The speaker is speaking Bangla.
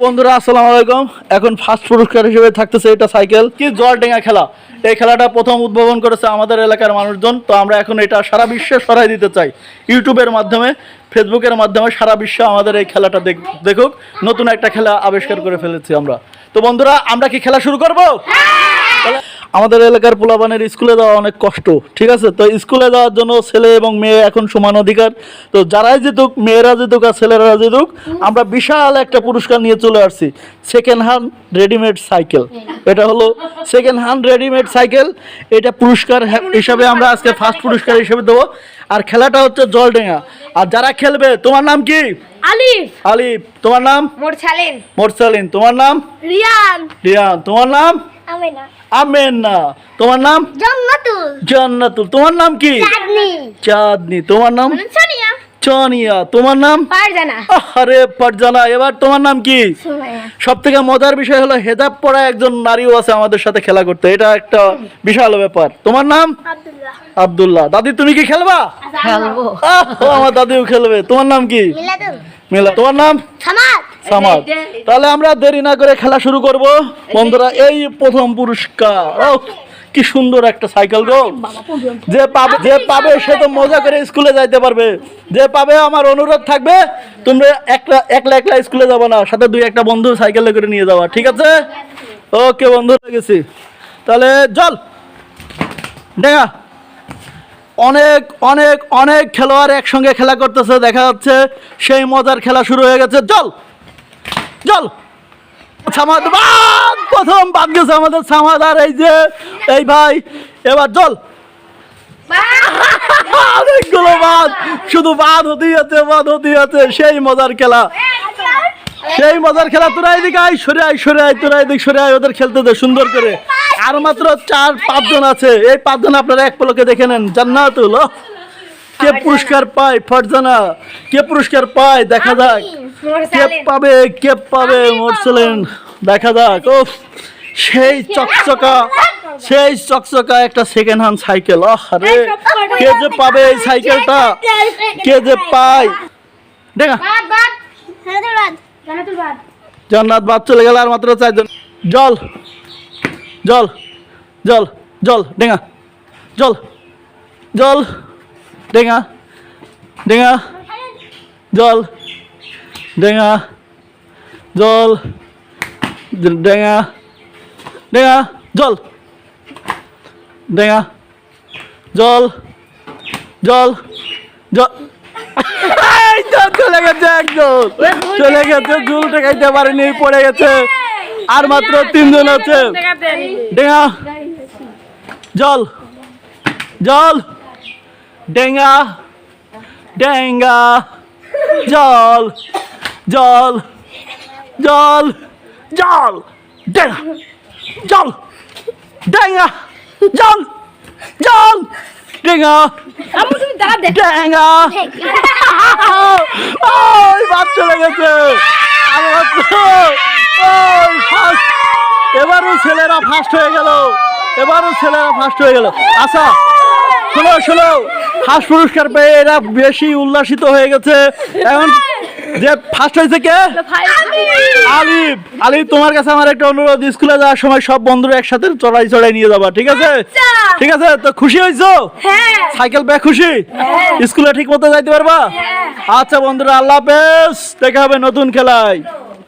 বন্ধুরা আসসালামু আলাইকুম। এখন ফার্স্ট পুরস্কার হিসেবে থাকতেছে এটা সাইকেল কি জলডেঙ্গা খেলা। এই খেলাটা প্রথম উদ্ভাবন করেছে আমাদের এলাকার মানুষজন। তো আমরা এখন এটা সারা বিশ্বে ছড়াই দিতে চাই, ইউটিউবের মাধ্যমে, ফেসবুকের মাধ্যমে সারা বিশ্বে আমাদের এই খেলাটা দেখুক। নতুন একটা খেলা আবিষ্কার করে ফেলেছি আমরা। তো বন্ধুরা, আমরা কি খেলা শুরু করব? আমাদের এলাকার পোলাপানের স্কুলে যাওয়া অনেক কষ্ট, ঠিক আছে? তো স্কুলে যাওয়ার জন্য ছেলে এবং মেয়ে এখন সমান অধিকার। তো যারাই জিতুক, মেয়েরা জিতুক আর ছেলেরা জিতুক, আমরা বিশাল একটা পুরস্কার নিয়ে চলে আসছি, সেকেন্ড হ্যান্ড রেডিমেড সাইকেল। এটা হলো সেকেন্ড হ্যান্ড রেডিমেড সাইকেল। এটা পুরস্কার হিসাবে আমরা আজকে ফার্স্ট পুরস্কার হিসেবে দেবো। আর খেলাটা হচ্ছে জলডেঙ্গা। আর যারা খেলবে, তোমার নাম কি? আলিফ। আলিফ। তোমার নাম? মোরসালিন। মোরসালিন। তোমার নাম? রিয়ান। রিয়ান। তোমার নাম? আমেনা। আমেনা। তোমার নাম? জান্নাতুল। জান্নাতুল। তোমার নাম কি? চাঁদনি। চাঁদনি। তোমার নাম? সোনিয়া। চনিয়া। তোমার নাম? ফারজানা। আরে ফারজানা। এবার তোমার নাম কি? সুমাইয়া। সব থেকে মজার বিষয় হলো হেজাব পরা একজন নারীও আছে আমাদের সাথে খেলা করতে। এটা একটা বিশাল ব্যাপার। তোমার নাম? আব্দুল্লাহ। আব্দুল্লাহ। দাদি, তুমি কি খেলবা? খেলবো। আমার দাদিও খেলবে। তোমার নাম কি? মিলাদুল। মিলা। তোমার নাম? সামাদ। সামাদ। তাহলে আমরা দেরি না করে খেলা শুরু করব। বন্ধুরা, এই প্রথম পুরস্কার। কি সুন্দর একটা সাইকেল গো। যে পাবে সে তো মজা করে স্কুলে যাইতে পারবে। যে পাবে, আমার অনুরোধ থাকবে, তোমরা একলা স্কুলে যাবো না, সাথে দুই একটা বন্ধু সাইকেলে করে নিয়ে যাওয়া, ঠিক আছে? ওকে বন্ধু, গেছি। তাহলে জল ডেঙ্গা। অনেক অনেক অনেক খেলোয়াড় একসঙ্গে খেলা করতেছে, দেখা যাচ্ছে সেই মজার খেলা শুরু হয়ে গেছে। জল জল। সামাদ বাদ, প্রথম বাদ গেছে আমাদের সামাদ। আর এই ভাই, এবার জল। অনেকগুলো বাদ, শুধু বাদ হতেই আছে, বাদ হতেই আছে। সেই মজার খেলা, সেই মজার খেলা। তোরা এদিকে আয়, সরে আয়, সরে আয়, তোরা এদিকে সরে আয়, ওদের খেলতে দে সুন্দর করে। আর মাত্র 4-5 জন আছে। এই 5 জন আপনারা এক পলকে দেখে নেন। জান্নাতুল। কে পুরস্কার পায়? ফারজানা। কে পুরস্কার পায়? দেখা যাক কে পাবে, কে পাবে? মোরসালিন। দেখা যাক। ও সেই চকচকা একটা সেকেন্ড হ্যান্ড সাইকেল। আরে কে যে পাবে এই সাইকেলটা, কে যে পায়? দেখা জান্নাত বাদ চলে গেল। আর মাত্র 4 জন। জল জল জল জল ডেঙ্গা। জল জল ডেঙ্গা। ডেঙ্গা। জল ডেঙ্গা। জল ডেঙ্গা। ডেঙ্গা। জল ডেঙ্গা। জল জল জল। চলে গেছে একজন, চলে গেছে। ঝুল টেকাইতে পারেনি, পড়ে গেছে। আর মাত্র 3 জন আছে। ডেঙ্গা। জল জল ডেঙ্গা। ডেঙ্গা। জল জল জল জল ডেঙ্গা। জল ডেঙ্গা। জল জল ডেঙ্গা। ডেঙ্গা। ওই বাদ চলে গেছে। এবারও ছেলেরা ফার্স্ট হয়ে গেল। আচ্ছা শোনো, ফার্স্ট পুরস্কার পেয়ে এরা বেশি উল্লাসিত হয়ে গেছে। এখন যে ফার্স্ট হয়েছে কে? আলিফ। আলিফ, তোমার কাছে আমার একটা অনুরোধ, স্কুলে যাওয়ার সময় সব বন্ধুরা একসাথে চড়াই নিয়ে যাবা, ঠিক আছে? ঠিক আছে। তো খুশি হয়েছো? সাইকেল পেয়ে খুশি? স্কুলে ঠিক মতো যাইতে পারবা? আচ্ছা বন্ধুরা, আল্লাহ হাফেজ। দেখা হবে নতুন খেলায়।